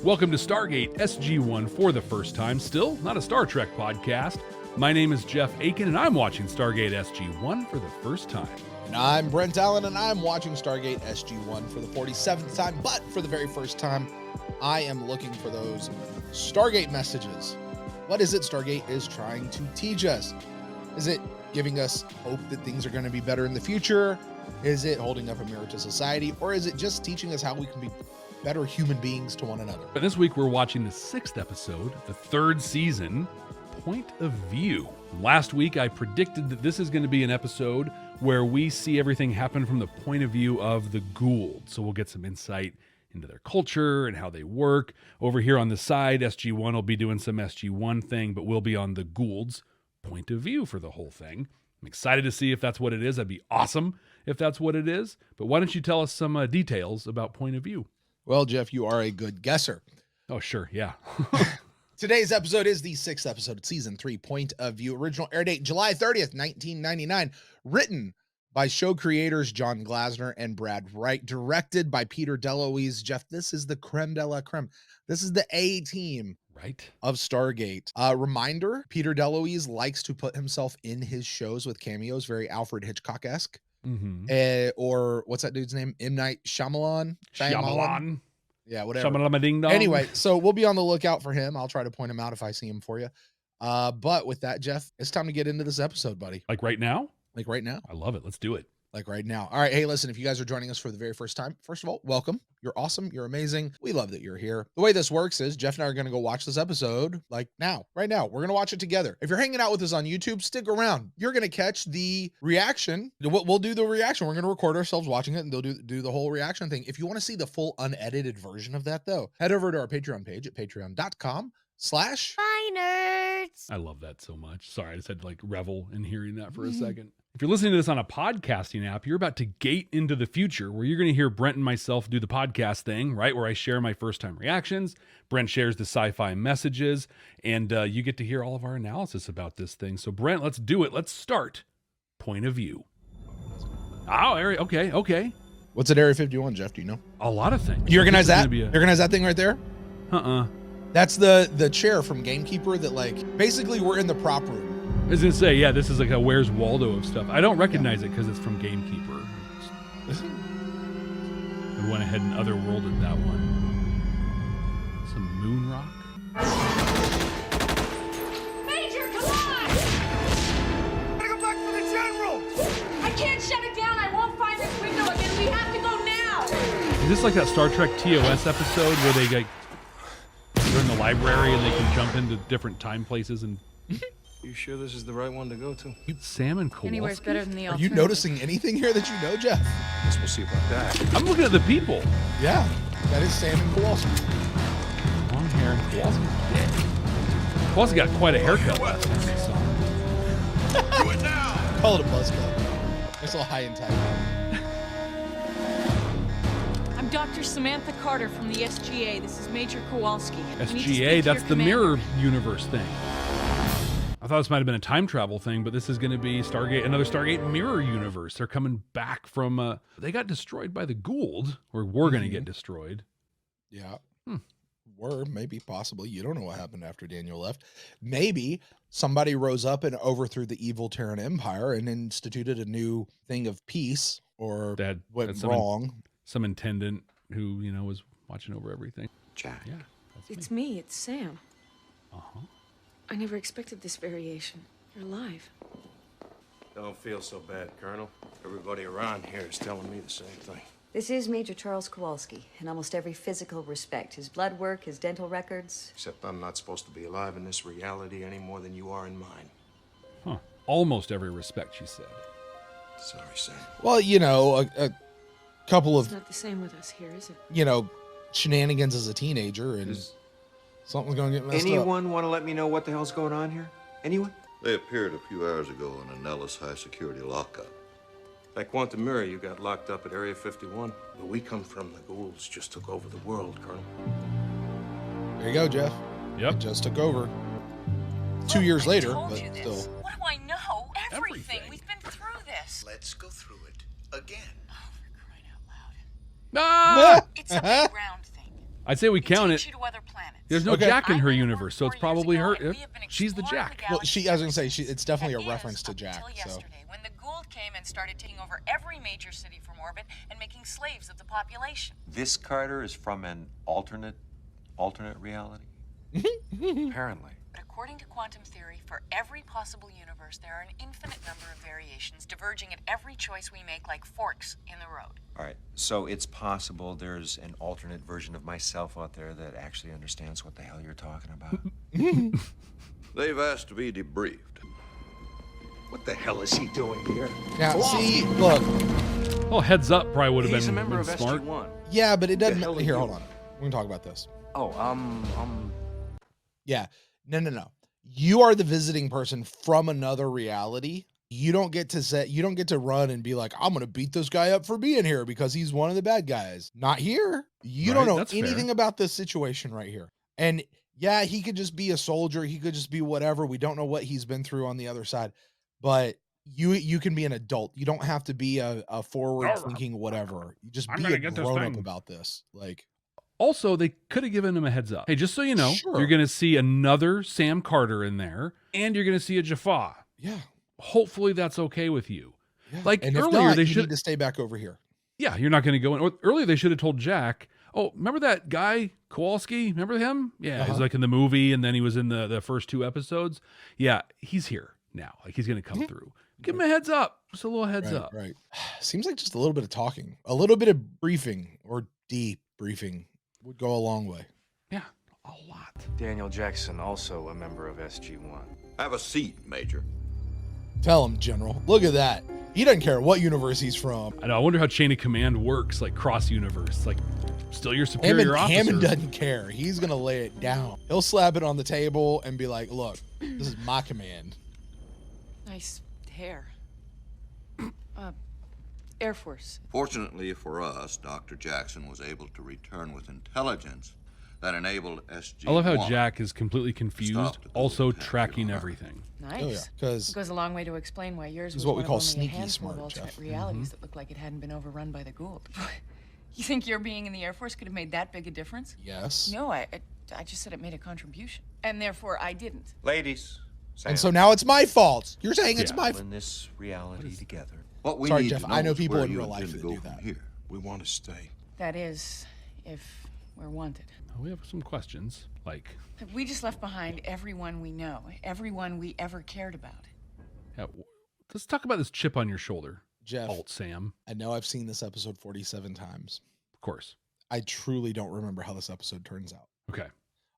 Welcome to Stargate SG1 for the first time. Still not a Star Trek podcast. My name is Jeff Aiken, and I'm watching Stargate SG1 for the first time. And I'm Brent Allen, and I'm watching Stargate SG1 for the 47th time, but for the very first time, I am looking for those Stargate messages. What is it Stargate is trying to teach us? Is it giving us hope that things are going to be better in the future? Is it holding up a mirror to society? Or is it just teaching us how we can be better human beings to one another? But this week, we're watching the 6th episode, the 3rd season, Point of View. Last week, I predicted that this is going to be an episode where we see everything happen from the point of view of the Goa'uld. So we'll get some insight into their culture and how they work. Over here on the side, SG1 will be doing some SG1 thing, but we'll be on the Goa'uld's point of view for the whole thing. I'm excited to see if that's what it is. That'd be awesome if that's what it is. But why don't you tell us some details about point of view? Well, Jeff, you are a good guesser. Oh, sure. Yeah. Today's episode is the 6th episode of Season 3, Point of View. Original air date, July 30th, 1999. Written by show creators John Glasner and Brad Wright. Directed by Peter DeLuise. Jeff, this is the creme de la creme. This is the A-team of Stargate. Reminder, Peter DeLuise likes to put himself in his shows with cameos, very Alfred Hitchcock-esque. Mm-hmm. Or what's that dude's name? M. Night Shyamalan? Yeah, whatever. Shyamalan-ding-dong. Anyway, so we'll be on the lookout for him. I'll try to point him out if I see him for you. But with that, Jeff, it's time to get into this episode, buddy. Like right now? Like right now. I love it. Let's do it. Like right now. All right. Hey, listen, if you guys are joining us for the very first time, first of all, welcome. You're awesome. You're amazing. We love that you're here. The way this works is Jeff and I are going to go watch this episode like now, right now. We're going to watch it together. If you're hanging out with us on YouTube, stick around. You're going to catch the reaction. We'll do the reaction. We're going to record ourselves watching it and they'll do the whole reaction thing. If you want to see the full unedited version of that though, head over to our Patreon page at patreon.com/FiNerds. I love that so much. Sorry, I just had to like revel in hearing that for a second. If you're listening to this on a podcasting app, you're about to gate into the future where you're going to hear Brent and myself do the podcast thing, right? Where I share my first time reactions. Brent shares the sci-fi messages, and you get to hear all of our analysis about this thing. So Brent, let's do it. Let's start Point of View. Oh, area. Okay. What's at Area 51, Jeff? Do you know? A lot of things. You organize that? You organize that thing right there? That's the chair from Gamekeeper that like, basically we're in the prop room. I was going to say, yeah, this is like a Where's Waldo of stuff. I don't recognize it because it's from Gamekeeper. I went ahead and otherworlded that one. Some moon rock. Major, come on! I gotta go back for the general! I can't shut it down. I won't find this window again. We have to go now! Is this like that Star Trek TOS episode where they like, they're in the library and they can jump into different time places and... You sure this is the right one to go to? Sam and Kowalski? Anywhere's better than the Are alternative. you noticing anything here that you know, Jeff? Guess we'll see about that. I'm looking at the people. Yeah, that is Sam and Kowalski. Long hair and Kowalski's dead. Kowalski got quite a haircut last time I saw him. Do it now! Call it a buzz cut. It's a little high and tight. I'm Dr. Samantha Carter from the SGA. This is Major Kowalski. I need to speak to SGA, that's your the commander. mirror universe thing. I thought this might have been a time travel thing, but this is going to be another Stargate mirror universe. They're coming back from, they got destroyed by the Goa'uld, or we're going to get destroyed. Yeah. Were, maybe, possibly. You don't know what happened after Daniel left. Maybe somebody rose up and overthrew the evil Terran Empire and instituted a new thing of peace, or That went wrong. Some intendant who, was watching over everything. Jack. Yeah. It's me, it's Sam. Uh-huh. I never expected this variation. You're alive. Don't feel so bad, Colonel. Everybody around here is telling me the same thing. This is Major Charles Kowalski, in almost every physical respect. His blood work, his dental records. Except I'm not supposed to be alive in this reality any more than you are in mine. Huh. Almost every respect, she said. Sorry, Sam. Well, a couple It's of, not the same with us here, is it? shenanigans as a teenager, and something's going to get messed up. Anyone want to let me know what the hell's going on here? Anyone? They appeared a few hours ago in a Nellis high-security lockup. Like Quantum Mirror, you got locked up at Area 51. Where we come from, the Goa'ulds just took over the world, Colonel. There you go, Jeff. Yep. It just took over. 2 years later, told but you this. still. What do I know? Everything. We've been through this. Let's go through it again. Oh, for crying out loud. Ah! It's a big round thing. I'd say we count it. You to other planets. There's no Okay. Jack in her I went to universe, work so it's 4 years probably ago, her. and we have been She's the exploring Jack. the Well, galaxy I was gonna ever say since. it's definitely That a reference is, to up Jack. until So yesterday, when the Gould came and started taking over every major city from orbit and making slaves of the population. This Carter is from an alternate reality? Apparently. But according to quantum theory, for every possible universe, there are an infinite number of variations diverging at every choice we make like forks in the road. All right, so it's possible there's an alternate version of myself out there that actually understands what the hell you're talking about. They've asked to be debriefed. What the hell is he doing here? now, see, look, Well, heads up probably would have He's a been member of smart. SG1. yeah, but it doesn't. hell are Here, you? hold on. We're gonna talk about this. Oh, Yeah, no. You are the visiting person from another reality. You don't get to run and be like, I'm gonna beat this guy up for being here because he's one of the bad guys. Not here. You Right, don't know that's fair. anything about this situation right here. And yeah, he could just be a soldier. He could just be whatever. We don't know what he's been through on the other side. But you can be an adult. You don't have to be a forward thinking whatever. You just I'm be gonna a get this grown up thing. about this. Like, Also, they could have given him a heads up. Hey, just so you know, Sure. you're going to see another Sam Carter in there, and you're going to see a Jaffa. yeah. Hopefully, that's okay with you. Yeah. Like and if earlier, not, they you should. need to stay back over here. Yeah, you're not going to go in. Or earlier, they should have told Jack. Oh, remember that guy Kowalski? Remember him? Yeah, he's like in the movie, and then he was in the first 2 episodes. Yeah, he's here now. Like he's going to come through. Give him a heads up. Just a little heads up. Right. Seems like just a little bit of talking, a little bit of briefing or deep briefing would go a long way. Yeah, a lot. Daniel Jackson, also a member of SG1. Have a seat, Major. Tell him, General. Look at that. He doesn't care what universe he's from. I know. I wonder how chain of command works, like cross universe. Like, still your superior officer. Hammond doesn't care. He's gonna lay it down. He'll slap it on the table and be like, "Look, this is my command." Nice hair. Air Force. Fortunately for us, Dr. Jackson was able to return with intelligence that enabled SG1. I love how Jack is completely confused, Stop the also Gould tracking attack. everything. Nice. Oh yeah, because It goes a long way to explain why yours This is was what we one call of only sneaky a handful smart, of alternate Jeff. realities that looked like it hadn't been overrun by the Gould. You think your being in the Air Force could have made that big a difference? yes. No, I just said it made a contribution, and therefore I didn't. Ladies, Sam, And so now it's my fault. You're saying it's Yeah. my we're in this reality together. What we Sorry, need Jeff, to know I know is people where in you real life intend to that go do from that. Here. We want to stay. That is, if we're wanted. We have some questions, like, We just left behind everyone we know, everyone we ever cared about. yeah, let's talk about this chip on your shoulder, Jeff. Alt Sam. I know I've seen this episode 47 times. Of course. I truly don't remember how this episode turns out. Okay.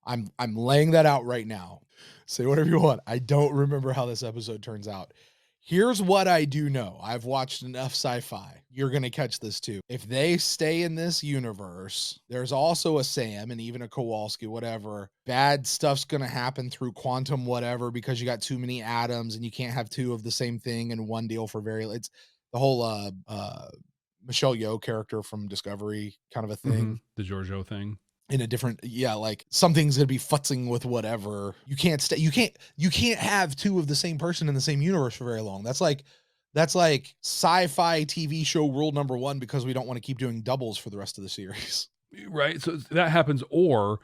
I'm laying that out right now. Say whatever you want. I don't remember how this episode turns out. Here's what I do know. I've watched enough sci-fi. You're going to catch this too. If they stay in this universe, there's also a Sam and even a Kowalski, whatever. Bad stuff's going to happen through quantum whatever because you got too many atoms and you can't have 2 of the same thing in one deal for it's the whole Michelle Yeoh character from Discovery kind of a thing. The Giorgio thing. In a different, like something's gonna be futzing with whatever. You can't have 2 of the same person in the same universe for very long. That's like sci-fi TV show rule number 1 because we don't want to keep doing doubles for the rest of the series. Right. So that happens, or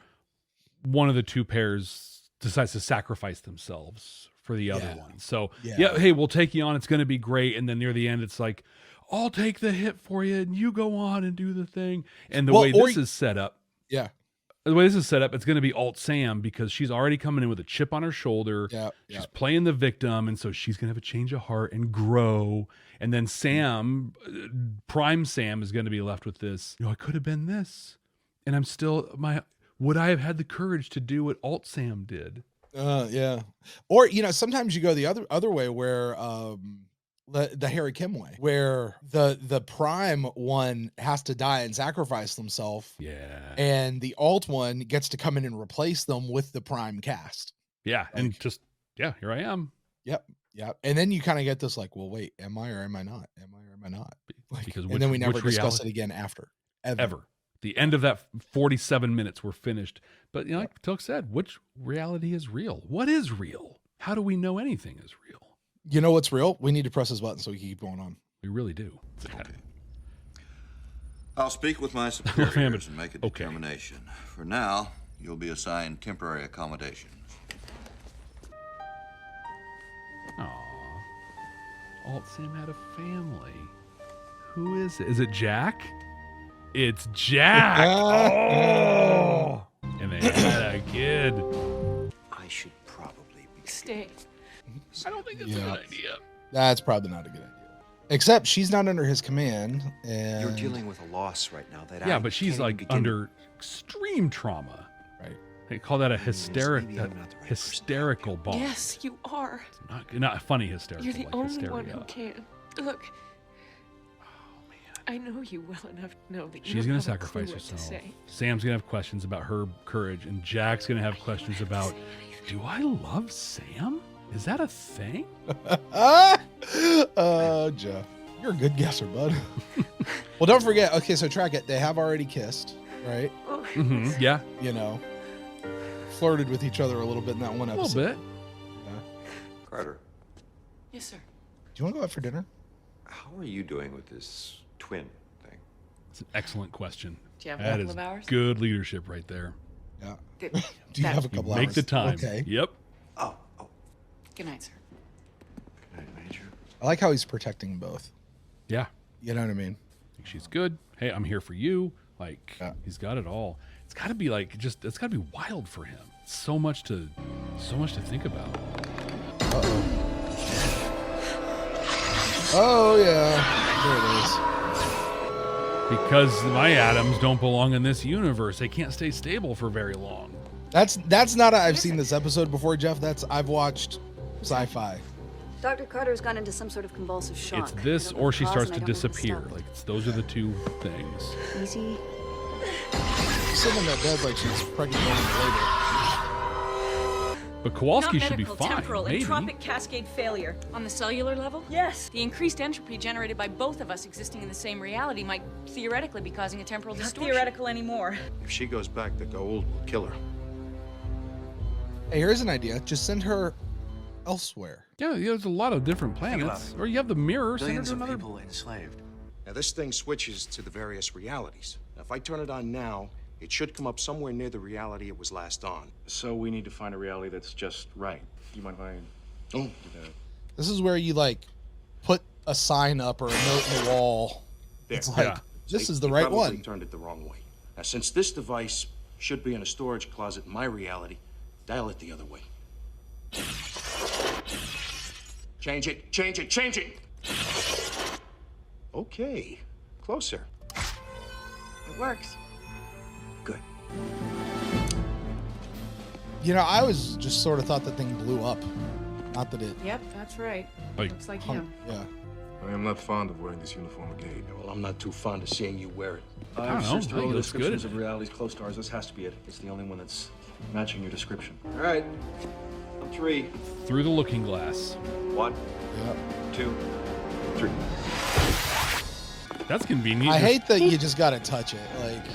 one of the 2 pairs decides to sacrifice themselves for the other one. So yeah, hey, we'll take you on. It's going to be great. And then near the end, it's like, I'll take the hit for you and you go on and do the thing. And the way this is set up, Yeah. the way this is set up, it's going to be Alt Sam because she's already coming in with a chip on her shoulder. Yeah. She's playing the victim. And so she's going to have a change of heart and grow. And then Sam, Prime Sam, is going to be left with this, I could have been this. And I'm still, would I have had the courage to do what Alt Sam did? Yeah. Or, sometimes you go the other way where, the Harry Kim way, where the prime one has to die and sacrifice themselves. Yeah. And the alt one gets to come in and replace them with the prime cast. Yeah. And just, here I am. Yep. Yep. And then you kind of get this like, well, wait, am I or am I not? Am I or am I not? Like, Because and then we never which discuss reality- it again after. Ever. The end of that 47 minutes, we're finished. But like Teal'c said, which reality is real? What is real? How do we know anything is real? You know what's real? We need to press this button so we can keep going on. We really do. Okay. I'll speak with my superiors and make a determination. For now, you'll be assigned temporary accommodations. Aww. Alt Sam had a family. Who is it? Is it Jack? It's Jack! Oh! And they had a kid. I should probably be... Stay. I don't think it's a good idea. That's probably not a good idea. Except she's not under his command, and You're dealing with a loss right now that Yeah, I but she's can't like begin- under extreme trauma. Right. They call that a maybe I'm not the right hysterical bond. Yes, you are. Not funny hysterical. You're the like only hysteria. one who can. Look. I know you well enough to know that you She's don't going to have a clue sacrifice what to herself. say. Sam's going to have questions about her courage, and Jack's going to have questions about, do I love Sam? Is that a thing? Jeff, you're a good guesser, bud. Well, don't forget. Okay, so track it. They have already kissed, right? Mm-hmm. Yeah, You know, flirted with each other a little bit in that one a episode. little bit. Carter, Yes, sir. Do you want to go out for dinner? how are you doing with this twin thing? It's an excellent question. Do you have a That couple is of hours? good leadership right there. Yeah. Good. Do you have a You couple make hours? the time. Okay. Yep. Oh. Good night, sir. Good night, Major. I like how he's protecting both. Yeah. You know what I mean? Like, she's good. Hey, I'm here for you. Like, Yeah. he's got it all. It's got to be like it's got to be wild for him. So much to think about. Oh yeah, there it is. Because my atoms don't belong in this universe. They can't stay stable for very long. That's not. I've seen this episode before, Jeff. I've watched Sci-Fi. Dr. Carter's gone into some sort of convulsive shock. It's this I don't know or the she cause, starts and to I don't know how disappear. stop it. Like those are the two things. Easy. She's sitting in that bed like she's pregnant going into labor. But Kowalski Not should be medical, fine. temporal, Maybe. entropic cascade failure. On the cellular level? Yes. The increased entropy generated by both of us existing in the same reality might theoretically be causing a temporal Not distortion. theoretical anymore. If she goes back, the Goa'uld will kill her. Hey, here's an idea. Just send her elsewhere. Yeah, there's a lot of different planets. Or you have the mirror. Send her Billions to of another. people enslaved. Now, this thing switches to the various realities. Now, if I turn it on now, it should come up somewhere near the reality it was last on. So we need to find a reality that's just right. You mind if I... Oh. This is where you like put a sign up or a note in the wall. There. It's like Yeah. this See, is the you right probably one. turned it the wrong way. Now, since this device should be in a storage closet in my reality, dial it the other way. Change it, change it, change it! Okay, closer. It works. Good. You know, I was just sort of thought the thing blew up. Not that it. Yep, that's right. Like, Looks like hung- him. Yeah. I am not fond of wearing this uniform again. Well, I'm not too fond of seeing you wear it. I don't I've know. searched I through all think the it looks good descriptions in of it. realities close to ours. This has to be it. It's the only one that's matching your description. All right. On 3. Through the looking glass. 1, Yeah. 2, 3. That's convenient. I hate that you just gotta touch it. Like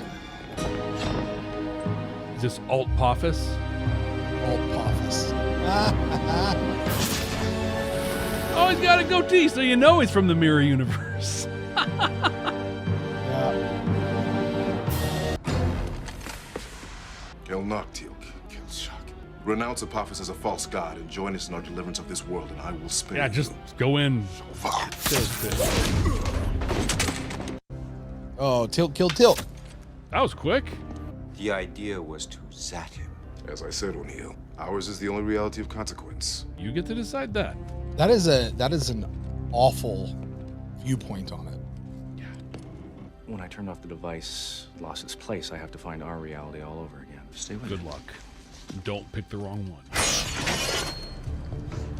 Is this Alt Apophis? old Apophis. Oh, he's got a goatee, so you know he's from the mirror universe. Yeah. Kill not Teal'c, kill Shock. Renounce Apophis as a false god and join us in our deliverance of this world, and I will spare Yeah, you. just go in. Oh, Teal'c killed Teal'c. That was quick. The idea was to zat him. As I said, O'Neill, ours is the only reality of consequence. You get to decide that. That is an awful viewpoint on it. When I turned off the device, it lost its place. I have to find our reality all over again. Stay with Good me. luck. Don't pick the wrong one.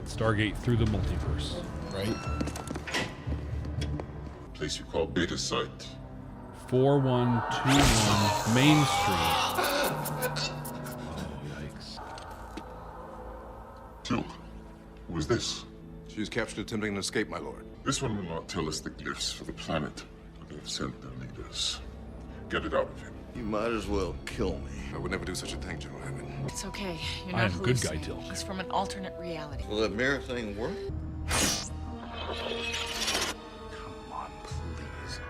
Stargate through the multiverse. Right? Place you call Beta Site. 4121 Main Street. Oh, yikes. Teal'c, who is this? She was captured attempting an escape, my lord. This one will not tell us the glyphs for the planet, but they've sent their leaders. Get it out of him. You might as well kill me. I would never do such a thing, General Hammond. It's okay. You're I not am a good guy, hallucinating. Teal'c. He's from an alternate reality. Will that mirror thing work? Come on, please.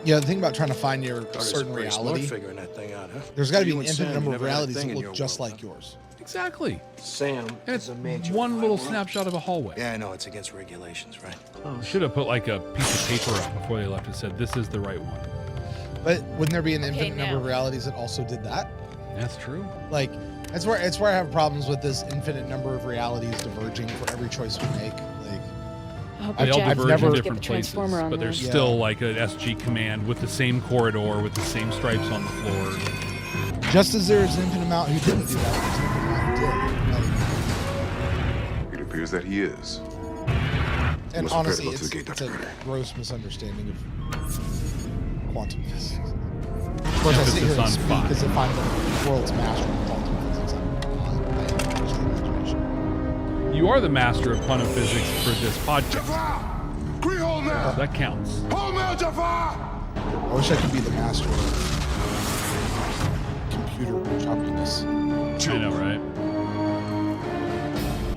Yeah, the thing about trying to find your Carter's certain pretty smart reality, figuring that thing out, huh? there's got to be You an and infinite Sam, number you of never had a realities thing that in look your just world, like huh? yours. Exactly. Sam And it's one little snapshot of a hallway. Yeah, I know, it's against regulations, right? Should have put like a piece of paper up before they left that said, this is the right one. But wouldn't there be an Okay, infinite number now. of realities that also did that? That's true. Like, it's where I have problems with this infinite number of realities diverging for every choice we make. Like, They all I've diverge never- in Get different the places, transformer on but there's there. still Yeah. like an SG command with the same corridor, with the same stripes on the floor. just as there's an infinite amount who didn't do that, there's an infinite amount who did. It appears that he is. And Must honestly, prepare to go to it's the gate, a Dr. gross misunderstanding of quantum physics. Of course, I sit here Emphasis and on speak five. as if I'm the world's master of quantum physics. You are the master of quantum physics for this podcast. So that counts. I wish I could be the master of computer choppiness. I know, right?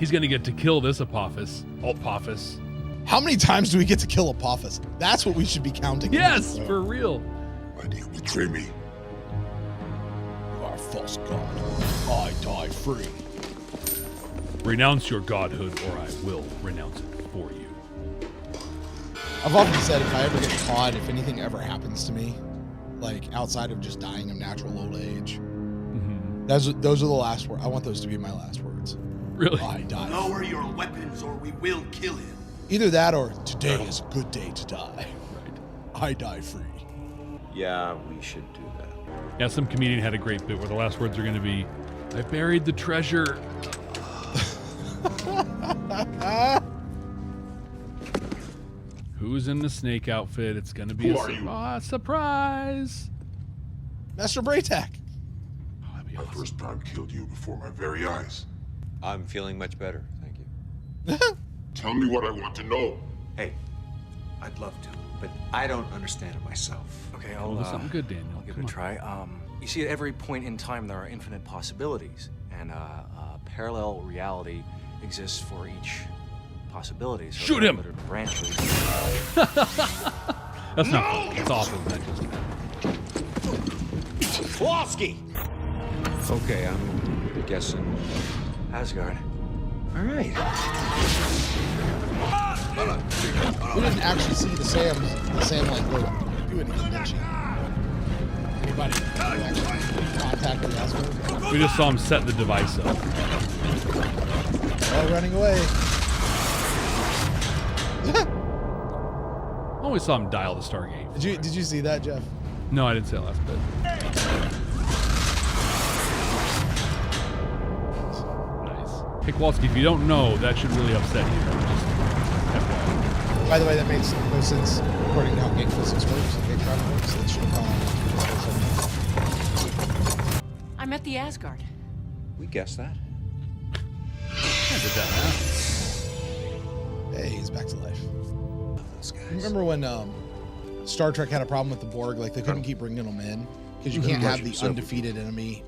He's going to get to kill this Apophis. Apophis. How many times do we get to kill Apophis? That's what we should be counting. Yes, for real. Why do you betray me? You are a false god. I die free. Renounce your godhood, or I will renounce it for you. I've often said if I ever get caught, if anything ever happens to me, like outside of just dying of natural old age, those are the last words. I want those to be my last words. Really? I die. Lower your weapons or we will kill him. Either that or today is a good day to die. Right. I die free. Yeah, we should do that. Yeah, some comedian had a great bit where the last words are going to be, I buried the treasure. Who's in the snake outfit? It's going to be Who are you? surprise. Master Braytac. Oh, that'd be My awesome. first prime killed you before my very eyes. I'm feeling much better, thank you. Tell me what I want to know. Hey, I'd love to, but I don't understand it myself. Okay, Oh, I'll something good, Daniel. I'll give Come it a try. You see, at every point in time, there are infinite possibilities, and parallel reality exists for each possibility. So Shoot there are him! literally branches. That's not funny. It's awful. That just Kowalski! Okay, I'm guessing. Asgard. All right. We didn't actually see the Sam like go do anything, did she? Anybody actually contact the Asgard? we just saw him set the device up. Oh, running away. Always saw him dial the Stargate. Did you see that, Jeff? No, I didn't say that last bit. Nice. Hey, Kowalski, if you don't know, that should really upset you. Just FYI. By the way, that makes no sense according to how gate physics works and gate travel works. That should have gone. I'm at the Asgard. We guessed that. I did that, huh? Hey, he's back to life. Those guys. Remember when Star Trek had a problem with the Borg? Like they couldn't keep bringing them in because you can't have the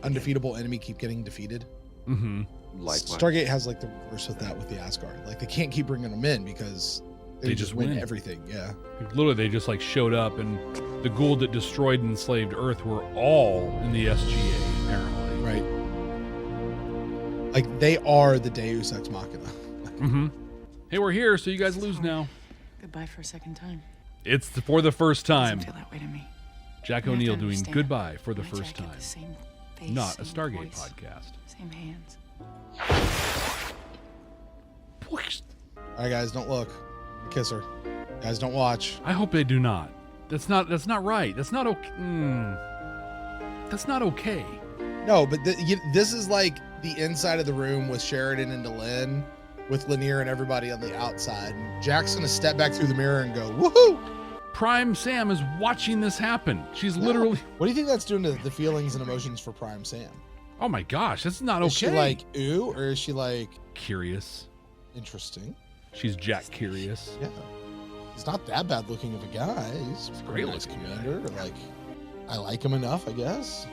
undefeatable enemy keep getting defeated. Mm-hmm. Likewise. Stargate has like the reverse with that with the Asgard. Like they can't keep bringing them in because they just win everything. Yeah. Literally, they just like showed up, and the Goa'uld that destroyed and enslaved Earth were all in the SGA, apparently. Right. Like they are the Deus Ex Machina. Mm-hmm. Hey, we're here, so you guys lose now. Goodbye for a second time. It's for the first time. Doesn't feel that way to me. Jack You have to O'Neill doing understand. goodbye for the My first Jack had time. the same face, Not a same Stargate voice, podcast. Same hands. All right, guys, don't look. Kiss her. Guys, don't watch. I hope they do not. That's not right. That's not okay. That's not okay. No, but this is like the inside of the room with Sheridan and Delenn, with Lanier and everybody on the outside. And Jack's gonna step back through the mirror and go, woohoo! Prime Sam is watching this happen. She's literally. What do you think that's doing to the feelings and emotions for Prime Sam? Oh my gosh, that's not okay. Is she like, ooh, or is she like curious? Interesting. She's Jack curious. Yeah. He's not that bad looking of a guy. He's a great nice looking commander. Like, I like him enough, I guess.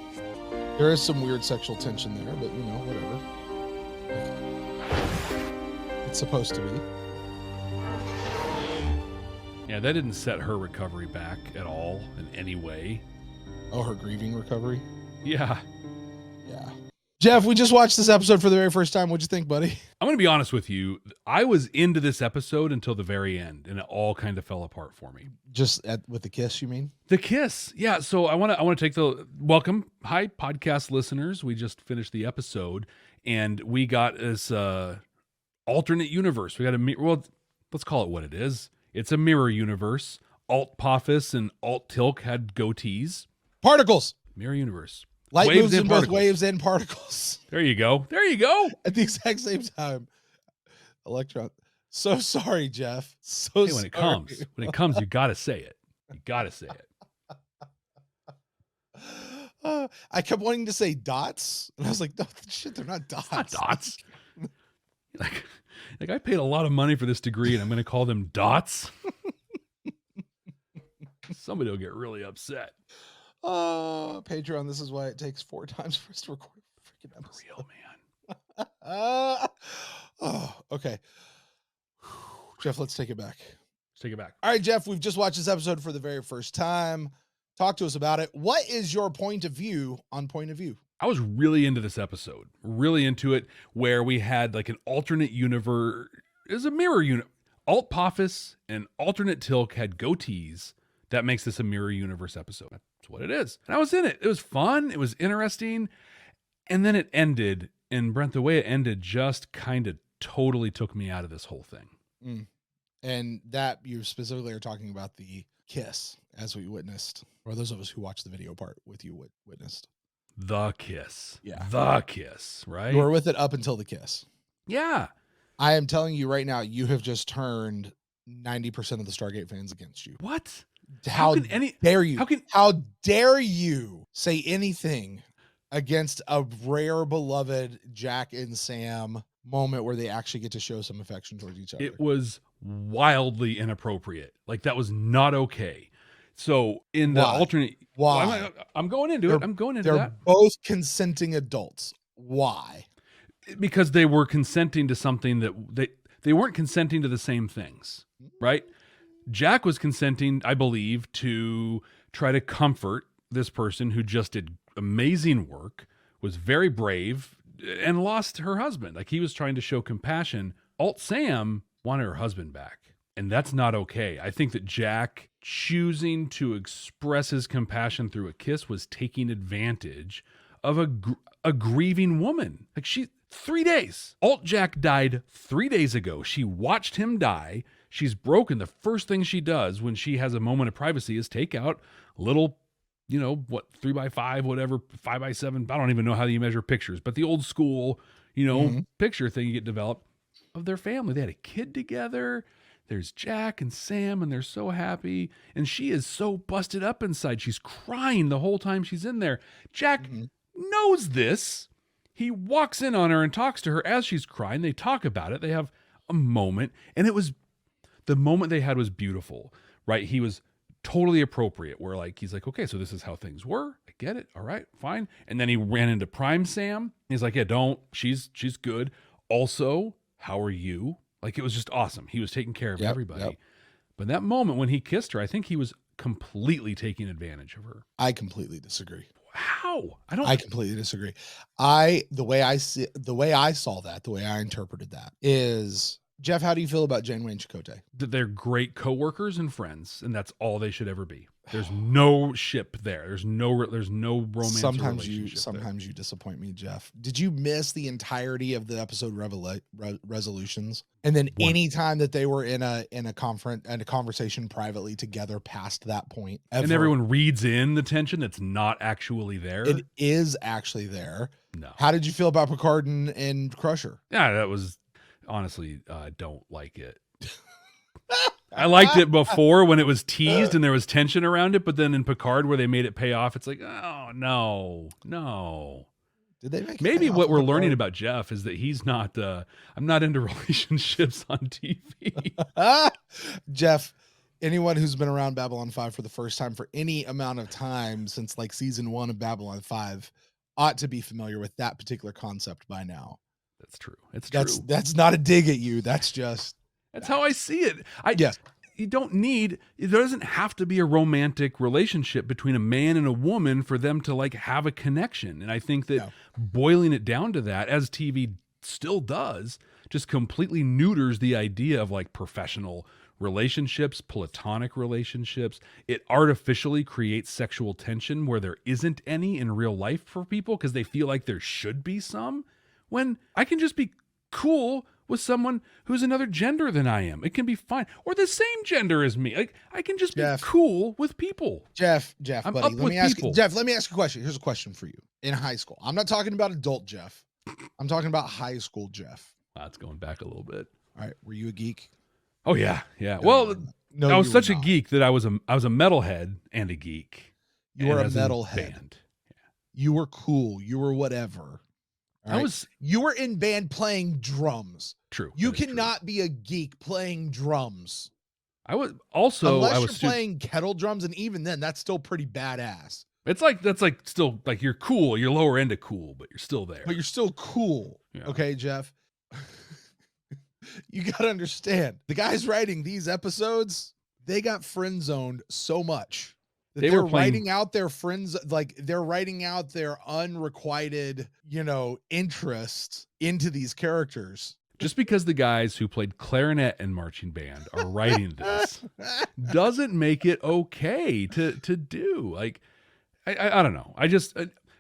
There is some weird sexual tension there, but you know, whatever. It's supposed to be. Yeah, that didn't set her recovery back at all in any way. Oh, her grieving recovery? Yeah. Yeah. Jeff, we just watched this episode for the very first time. What'd you think, buddy? I'm going to be honest with you. I was into this episode until the very end, and it all kind of fell apart for me. Just with the kiss, you mean? The kiss. Yeah, so I want to take the welcome. Hi, podcast listeners. We just finished the episode, and we got this alternate universe. We got let's call it what it is. It's a mirror universe. Apophis and Teal'c had goatees. Particles. Mirror universe. Light Waves moves in and both waves and particles. There you go. There you go. At the exact same time. Electron. So sorry, Jeff. So hey, when it comes, you got to say it. You got to say it. I kept wanting to say dots, and I was like, no, shit, they're not dots. Not dots. like I paid a lot of money for this degree, and I'm going to call them dots. Somebody will get really upset. Patreon, this is why it takes 4 times for us to record a freaking episode. Real, man. Okay. Jeff, let's take it back. Let's take it back. All right, Jeff, we've just watched this episode for the very first time. Talk to us about it. What is your point of view on Point of View? I was really into this episode, really into it, where we had like an alternate universe. It was a mirror unit. Apophis and alternate Teal'c had goatees. That makes this a mirror universe episode. That's what it is. And I was in it. It was fun. It was interesting. And then it ended. And Brent, the way it ended just kind of totally took me out of this whole thing. And that you specifically are talking about the kiss, as we witnessed, or those of us who watched the video part with you witnessed. The kiss. Yeah. The kiss, right? You were with it up until the kiss. Yeah. I am telling you right now, you have just turned 90% of the Stargate fans against you. What? How dare you? How dare you say anything against a rare, beloved Jack and Sam moment where they actually get to show some affection towards each other? It was wildly inappropriate. Like, that was not okay. So in the alternate, why? I'm going into it. I'm going into that. They're both consenting adults. Why? Because they were consenting to something that they weren't consenting to the same things, right? Jack was consenting, I believe, to try to comfort this person who just did amazing work, was very brave, and lost her husband. Like, he was trying to show compassion. Sam wanted her husband back, and that's not okay. I think that Jack choosing to express his compassion through a kiss was taking advantage of a grieving woman. Like, 3 days. Jack died 3 days ago. She watched him die. She's broken. The first thing she does when she has a moment of privacy is take out a little, 3x5, whatever, 5x7. I don't even know how you measure pictures, but the old school, picture thing you get developed of their family. They had a kid together. There's Jack and Sam, and they're so happy. And she is so busted up inside. She's crying the whole time she's in there. Jack knows this. He walks in on her and talks to her as she's crying. They talk about it. They have a moment, and the moment they had was beautiful, right? He was totally appropriate, where he's like, okay, so this is how things were. I get it. All right, fine. And then he ran into Prime Sam. He's like, yeah, don't. She's good. Also, how are you? Like, it was just awesome. He was taking care of everybody. Yep. But that moment when he kissed her, I think he was completely taking advantage of her. I completely disagree. How? I completely disagree. The way I saw that, the way I interpreted that is, Jeff, how do you feel about Janeway and Chakotay? That they're great coworkers and friends, and that's all they should ever be. There's no ship there. There's no romance. Sometimes you disappoint me, Jeff. Did you miss the entirety of the episode resolutions? And then any time that they were in a conversation privately together past that point, and everyone reads in the tension that's not actually there. It is actually there. No. How did you feel about Picard and Crusher? Yeah, that was honestly, I don't like it. I liked it before when it was teased and there was tension around it, but then in Picard where they made it pay off, it's like, oh no. Did they make maybe what we're learning about Jeff is that he's not I'm not into relationships on TV. Jeff, anyone who's been around Babylon 5 for the first time for any amount of time since season 1 of Babylon 5 ought to be familiar with that particular concept by now. That's true. It's true. That's not a dig at you. That's just how I see it. there doesn't have to be a romantic relationship between a man and a woman for them to like have a connection. And I think that boiling it down to that, as TV still does, just completely neuters the idea of like professional relationships, platonic relationships. It artificially creates sexual tension where there isn't any in real life for people because they feel like there should be some, when I can just be cool with someone who's another gender than I am. It can be fine. Or the same gender as me. Like, I can just be cool with people. Jeff, I'm buddy, up let with me ask people. you, Jeff, let me ask you a question. Here's a question for you. In high school, I'm not talking about adult Jeff. I'm talking about high school Jeff. That's going back a little bit. All right. Were you a geek? Oh yeah. Well, No, I was you such were a not. geek that I was a metalhead and a geek. You were a And as in metalhead. band. You were cool. You were whatever. All right? You were in band playing drums. True. You cannot be a geek playing drums. I was also unless I was you're playing kettle drums, and even then, that's still pretty badass. It's like that's like still like you're cool. You're lower end of cool, but you're still there. But you're still cool. Yeah. Okay, Jeff. You gotta understand, the guys writing these episodes, they got friend zoned so much that They they're were playing- writing out their friends, like they're writing out their unrequited, interest into these characters. Just because the guys who played clarinet and marching band are writing this doesn't make it okay to do. Like, I don't know. I just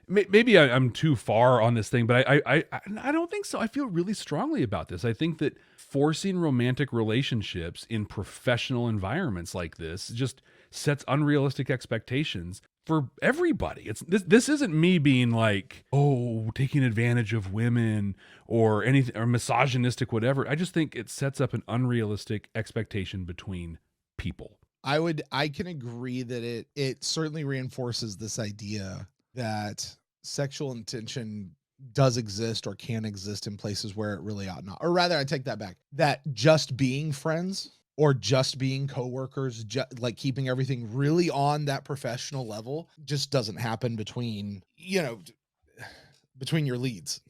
maybe I'm too far on this thing, but I don't think so. I feel really strongly about this. I think that forcing romantic relationships in professional environments like this just sets unrealistic expectations for everybody. This isn't me being like, oh, taking advantage of women or anything or misogynistic, whatever. I just think it sets up an unrealistic expectation between people. I can agree that it certainly reinforces this idea that sexual intention does exist or can exist in places where it really ought not. Or rather, I take that back. That just being friends or just being coworkers, like keeping everything really on that professional level, just doesn't happen between your leads,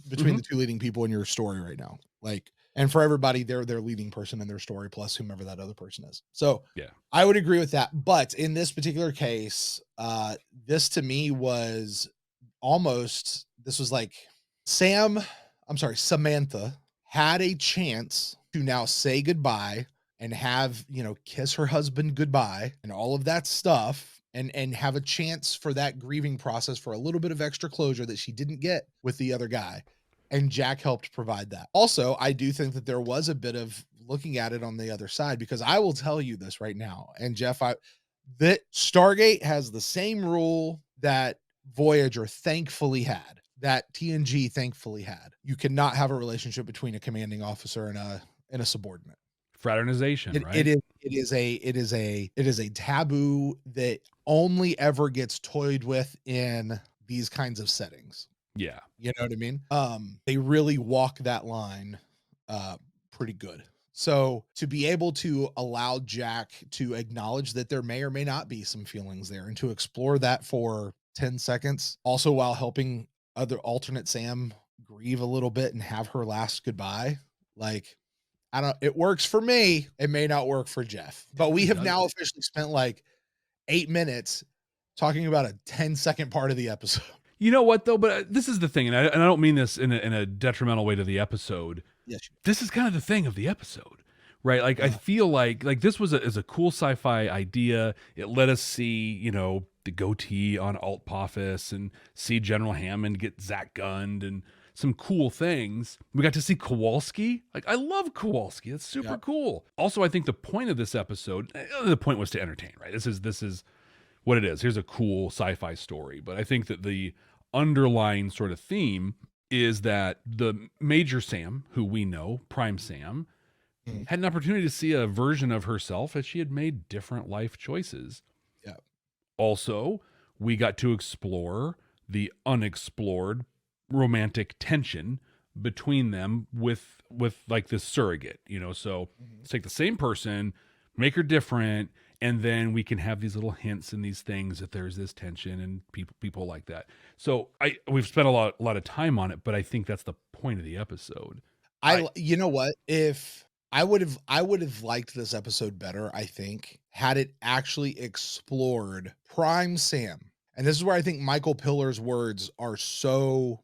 between the two leading people in your story right now. Like, and for everybody, they're their leading person in their story, plus whomever that other person is. So yeah, I would agree with that. But in this particular case, this to me was this was like Samantha had a chance to now say goodbye and have, kiss her husband goodbye and all of that stuff and have a chance for that grieving process for a little bit of extra closure that she didn't get with the other guy. And Jack helped provide that. Also, I do think that there was a bit of looking at it on the other side, because I will tell you this right now. And Jeff, that Stargate has the same rule that Voyager thankfully had, that TNG thankfully had. You cannot have a relationship between a commanding officer and a subordinate. Fraternization, right? It is a taboo that only ever gets toyed with in these kinds of settings. Yeah. You know what I mean? They really walk that line pretty good. So to be able to allow Jack to acknowledge that there may or may not be some feelings there and to explore that for 10 seconds, also while helping other alternate Sam grieve a little bit and have her last goodbye. Like, it works for me. It may not work for Jeff, but we have now officially spent like 8 minutes talking about a 10-second part of the episode. You know what though? But this is the thing, and I don't mean this in a detrimental way to the episode. Yes. This is kind of the thing of the episode, right? Like, I feel like this was a cool sci-fi idea. It let us see, the goatee on Apophis and see General Hammond get Zach gunned and some cool things. We got to see Kowalski. Like, I love Kowalski. That's super cool. Also, I think the point of this episode, the point was to entertain, right? This is what it is. Here's a cool sci-fi story. But I think that the underlying sort of theme is that the Major Sam, who we know, Prime Sam, had an opportunity to see a version of herself as she had made different life choices. Yeah. Also, we got to explore the unexplored romantic tension between them with like this surrogate, so let's take the same person, make her different, and then we can have these little hints and these things that there's this tension and people like that. So we've spent a lot of time on it, but I think that's the point of the episode. You know what? If I would have liked this episode better, I think, had it actually explored Prime Sam. And this is where I think Michael Pillar's words are so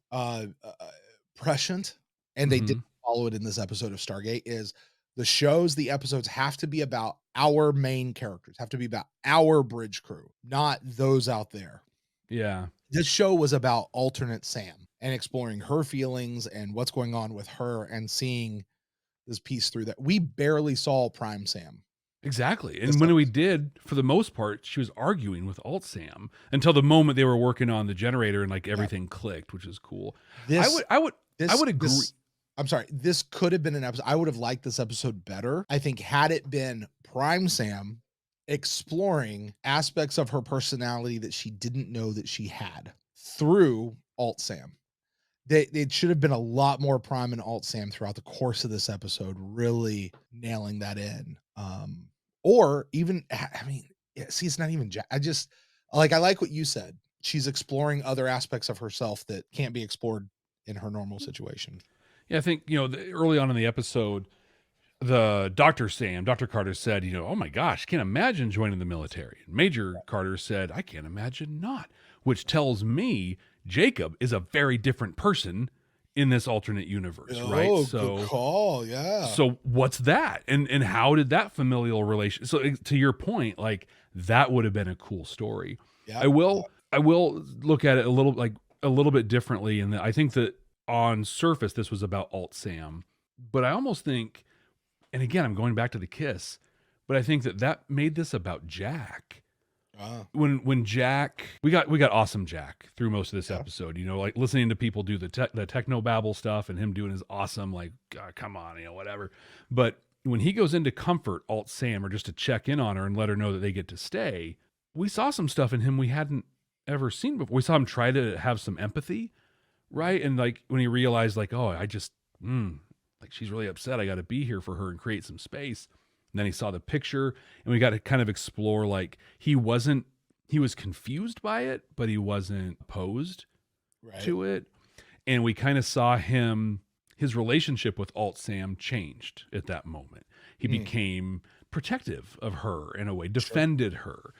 prescient, and they did follow it in this episode of Stargate, is the episodes have to be about our main characters, have to be about our bridge crew, not those out there. Yeah. This show was about alternate Sam and exploring her feelings and what's going on with her and seeing this piece through that. We barely saw Prime Sam. Exactly. And when we did, for the most part, she was arguing with Alt Sam until the moment they were working on the generator and like everything clicked, which is cool. I would agree. I'm sorry. This could have been an episode. I would have liked this episode better, I think, had it been Prime Sam exploring aspects of her personality that she didn't know that she had through Alt Sam. They should have been a lot more Prime and Alt Sam throughout the course of this episode, really nailing that in. Or even, I mean, yeah, see, it's not even Jack. I like what you said. She's exploring other aspects of herself that can't be explored in her normal situation. Yeah, I think, early on in the episode, the Dr. Carter said, oh my gosh, can't imagine joining the military. And Major Carter said, I can't imagine not, which tells me Jacob is a very different person in this alternate universe, right? Oh, good call, yeah. So what's that? And how did that familial relation? So to your point, like that would have been a cool story. Yeah. I will look at it a little bit differently, and I think that on surface this was about Alt Sam, but I almost think, and again I'm going back to the kiss, but I think that made this about Jack. When Jack, we got awesome Jack through most of this episode, like listening to people do the techno babble stuff and him doing his awesome, like, God, come on, whatever. But when he goes in to comfort Alt Sam or just to check in on her and let her know that they get to stay, we saw some stuff in him we hadn't ever seen before. We saw him try to have some empathy, right? And like when he realized like, oh, I just, like she's really upset. I got to be here for her and create some space. And then he saw the picture, and we got to kind of explore, like, he was confused by it, but he wasn't opposed to it. And we kind of saw his relationship with Alt Sam changed at that moment. He became protective of her in a way, defended her.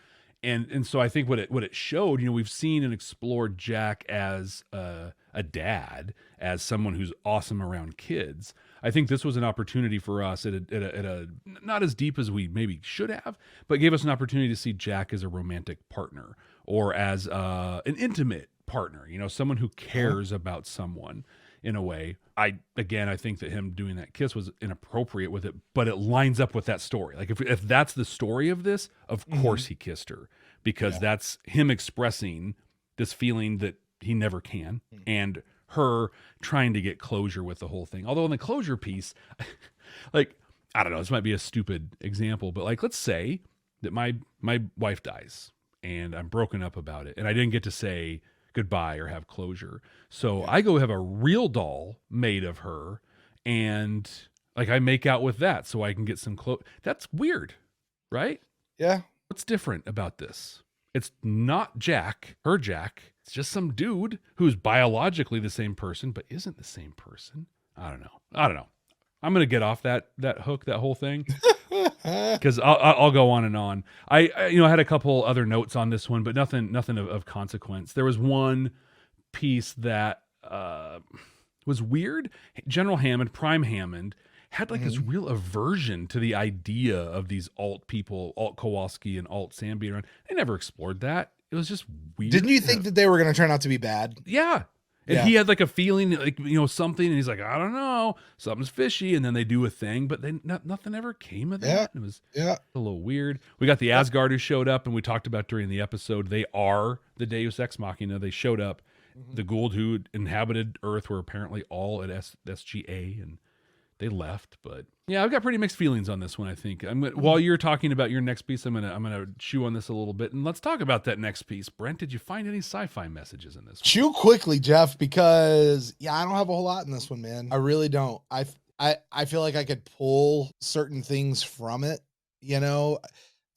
And so I think what it showed, we've seen and explored Jack as a dad, as someone who's awesome around kids. I think this was an opportunity for us at a not as deep as we maybe should have, but gave us an opportunity to see Jack as a romantic partner or as an intimate partner, someone who cares about someone in a way. I think that him doing that kiss was inappropriate with it, but it lines up with that story. Like if that's the story of this, of course he kissed her, because that's him expressing this feeling that he never can, and her trying to get closure with the whole thing. Although in the closure piece, like, I don't know, this might be a stupid example, but like, let's say that my wife dies and I'm broken up about it and I didn't get to say goodbye or have closure. So I go have a real doll made of her and like I make out with that so I can get some closure. That's weird, right? Yeah. What's different about this? It's not Jack, her Jack. It's just some dude who's biologically the same person, but isn't the same person. I don't know. I'm going to get off that hook, that whole thing, because I'll go on and on. I had a couple other notes on this one, but nothing of consequence. There was one piece that was weird. General Hammond, Prime Hammond, had like this real aversion to the idea of these alt people, Alt Kowalski and Alt Sam being around. They never explored that. It was just weird. Didn't you think that they were going to turn out to be bad? Yeah. And he had like a feeling, like, something, and he's like, I don't know, something's fishy, and then they do a thing, but nothing ever came of that. It was a little weird. We got the Asgard who showed up, and we talked about during the episode, they are the Deus Ex Machina. They showed up. The Goa'uld who inhabited Earth were apparently all at SGA, and they left. But yeah, I've got pretty mixed feelings on this one. I think while you're talking about your next piece, I'm gonna chew on this a little bit, and let's talk about that next piece. Brent, did you find any sci-fi messages in this one? Chew quickly, Jeff, because I don't have a whole lot in this one, man. I really don't. I feel like I could pull certain things from it.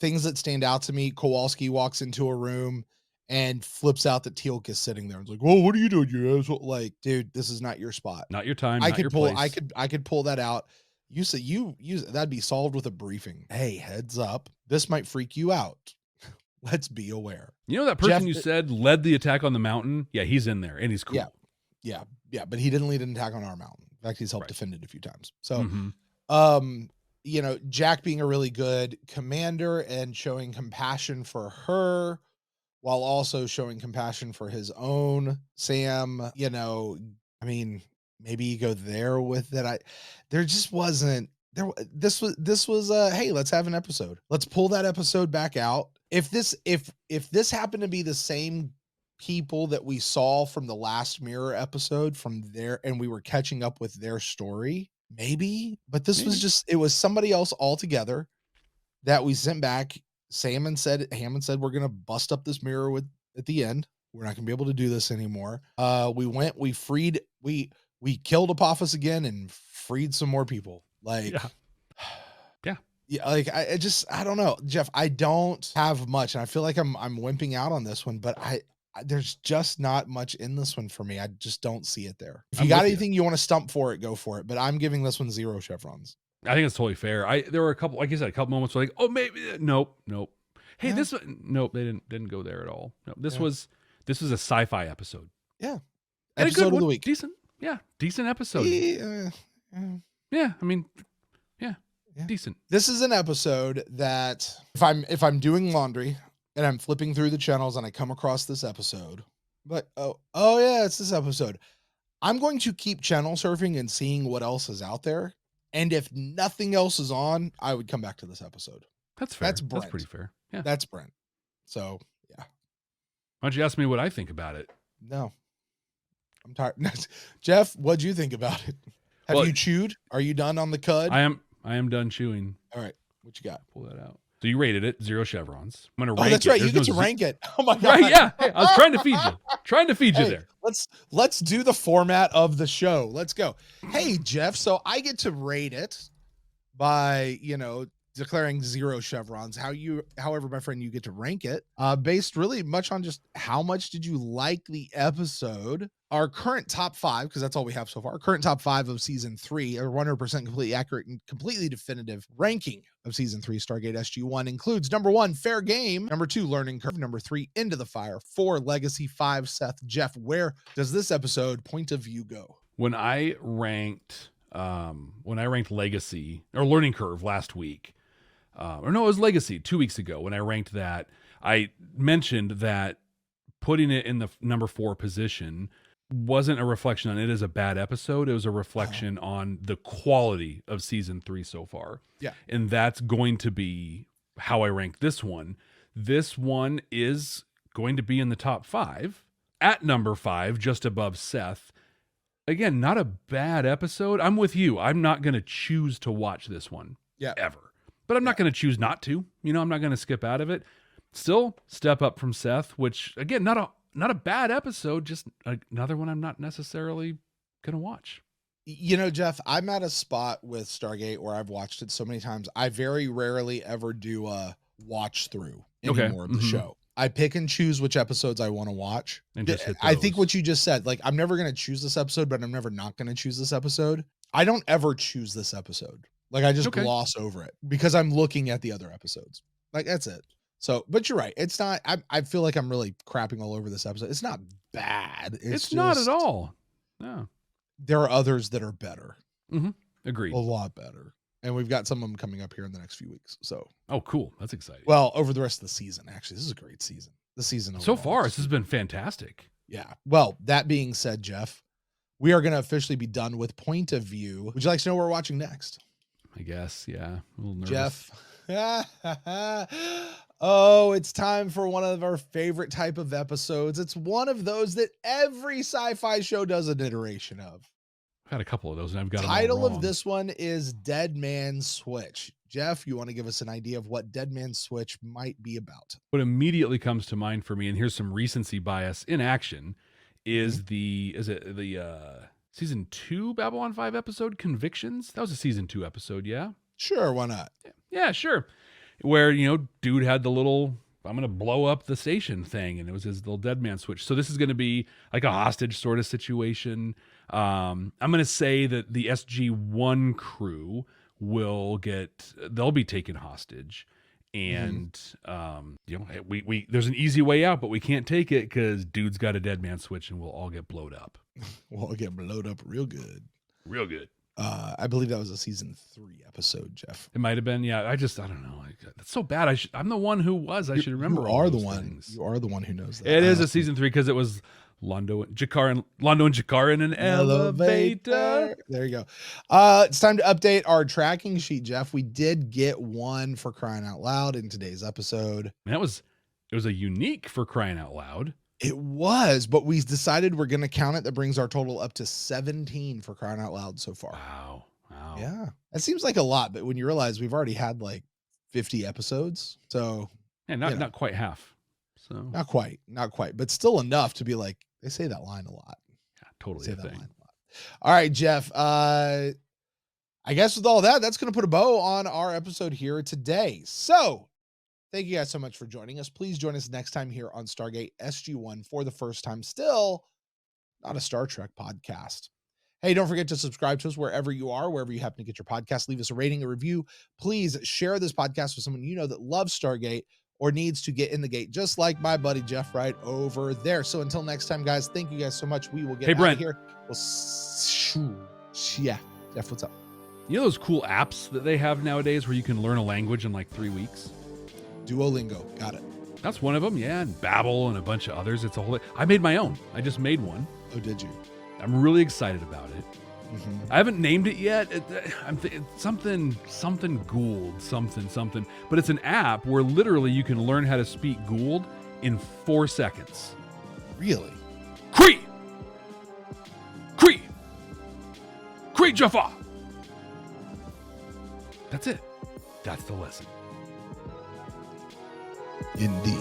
Things that stand out to me. Kowalski walks into a room and flips out that Teal'c is sitting there. It's like, "Well, what are you doing, you asshole?" Like, dude, this is not your spot. Not your time. I not could your pull. place. I could pull that out. You say you use that'd be solved with a briefing. Hey, heads up, this might freak you out. Let's be aware. You know that person you said led the attack on the mountain? Yeah, he's in there and he's cool. Yeah, but he didn't lead an attack on our mountain. In fact, he's helped defend it a few times. So, you know, Jack being a really good commander and showing compassion for her while also showing compassion for his own Sam, you know, I mean, maybe you go there with that. There just wasn't there. This was hey, let's have an episode. Let's pull that episode back out. If this happened to be the same people that we saw from the last Mirror episode from there, and we were catching up with their story, maybe, but this was just, it was somebody else altogether that we sent back. Hammond said, we're going to bust up this mirror at the end. We're not gonna be able to do this anymore. We killed Apophis again and freed some more people. Like, yeah, like I don't know, Jeff. I don't have much, and I feel like I'm wimping out on this one, but there's just not much in this one for me. I just don't see it there. If you got anything you want to stump for it, go for it. But I'm giving this one 0 chevrons. I think it's totally fair. There were a couple, like you said, a couple moments where like, oh, maybe nope. Hey, this one, nope, they didn't go there at all. No, this was a sci-fi episode. Yeah, and episode of the week. Decent episode. Yeah, I mean, decent. This is an episode that if I'm doing laundry and I'm flipping through the channels and I come across this episode, but oh yeah, it's this episode. I'm going to keep channel surfing and seeing what else is out there. And if nothing else is on, I would come back to this episode. That's fair. That's Brent. That's pretty fair. Yeah. That's Brent. So yeah. Why don't you ask me what I think about it? No. I'm tired. Jeff, what'd you think about it? Have you chewed? Are you done on the cud? I am done chewing. All right. What you got? Pull that out. So you rated it 0 chevrons. I'm going to rank it. Oh, that's right. You get to rank it. Oh my God. Right, yeah. Hey, I was trying to feed you. There. Let's do the format of the show. Let's go. Hey, Jeff. So I get to rate it by, declaring 0 chevrons. However, my friend, you get to rank it based really much on just how much did you like the episode. Our current top 5, because that's all we have so far. Our current top 5 of season 3, a 100% completely accurate and completely definitive ranking of season 3 Stargate SG1 includes number 1, Fair Game, number 2, Learning Curve, number 3, Into the Fire, 4, Legacy, 5, Seth. Jeff, where does this episode point of view go? When I ranked Legacy or Learning Curve last week, it was Legacy 2 weeks ago when I ranked that, I mentioned that putting it in the number 4 position wasn't a reflection on it as a bad episode. It was a reflection on the quality of season 3 so far. Yeah. And that's going to be how I rank this one. This one is going to be in the top 5 at number 5, just above Seth. Again, not a bad episode. I'm with you. I'm not going to choose to watch this one ever, but I'm not going to choose not to, I'm not going to skip out of it. Still step up from Seth, which again, not a bad episode, just another one I'm not necessarily going to watch. Jeff, I'm at a spot with Stargate where I've watched it so many times. I very rarely ever do a watch through anymore of the show. I pick and choose which episodes I want to watch. And just hit those. I think what you just said, like, I'm never going to choose this episode, but I'm never not going to choose this episode. I don't ever choose this episode. Like, I just gloss over it because I'm looking at the other episodes. Like, that's it. So, but you're right. It's not, I feel like I'm really crapping all over this episode. It's not bad. It's not at all. No. There are others that are better. Mm-hmm. Agreed. A lot better. And we've got some of them coming up here in the next few weeks. So, oh, cool. That's exciting. Well, over the rest of the season, actually, this is a great season. The season so far, this has been fantastic. Yeah. Well, that being said, Jeff, we are going to officially be done with Point of View. Would you like to know what we're watching next? I guess. Yeah. A little nervous. Jeff. Oh, it's time for one of our favorite type of episodes. It's one of those that every sci-fi show does an iteration of. I've had a couple of those and I've got title them all wrong. Of this one is Dead Man's Switch. Jeff, you want to give us an idea of what Dead Man's Switch might be about? What immediately comes to mind for me, and here's some recency bias in action, is the season 2 Babylon 5 episode Convictions? That was a season 2 episode, yeah? Sure, why not? Yeah, sure. Where, dude had the little I'm going to blow up the station thing. And it was his little dead man switch. So this is going to be like a hostage sort of situation. I'm going to say that the SG1 crew they'll be taken hostage. And, we there's an easy way out, but we can't take it because dude's got a dead man switch and we'll all get blowed up. We'll all get blowed up real good. Real good. I believe that was a season 3 episode, Jeff. It might have been. Yeah. I don't know. That's so bad. I'm the one who was. I should remember. You all are those the one. things. You are the one who knows that. It is a season 3 because it was Londo and Jakar in an elevator. There you go. It's time to update our tracking sheet, Jeff. We did get one for crying out loud in today's episode. And it was a unique for crying out loud. It was, but we decided we're going to count it. That brings our total up to 17 for crying out loud so far. Wow. Yeah. That seems like a lot, but when you realize we've already had like 50 episodes. So yeah, not quite half. So not quite, but still enough to be like, they say that line a lot. Yeah, totally a thing. All right, Jeff. I guess with all that, that's going to put a bow on our episode here today. So thank you guys so much for joining us. Please join us next time here on Stargate SG1 for the first time. Still not a Star Trek podcast. Hey, don't forget to subscribe to us wherever you happen to get your podcast. Leave us a rating, a review. Please share this podcast with someone you know that loves Stargate or needs to get in the gate, just like my buddy Jeff right over there. So until next time, guys, thank you guys so much. We will get out of here. Yeah. Jeff, what's up? You know those cool apps that they have nowadays where you can learn a language in like 3 weeks? Duolingo. Got it. That's one of them. Yeah. And Babbel and a bunch of others. It's a whole, I made my own. I just made one. Oh, did you? I'm really excited about it. Mm-hmm. I haven't named it yet. I'm thinking something Gould, something. But it's an app where literally you can learn how to speak Gould in 4 seconds. Really? Cree Jaffa. That's it. That's the lesson. Indeed.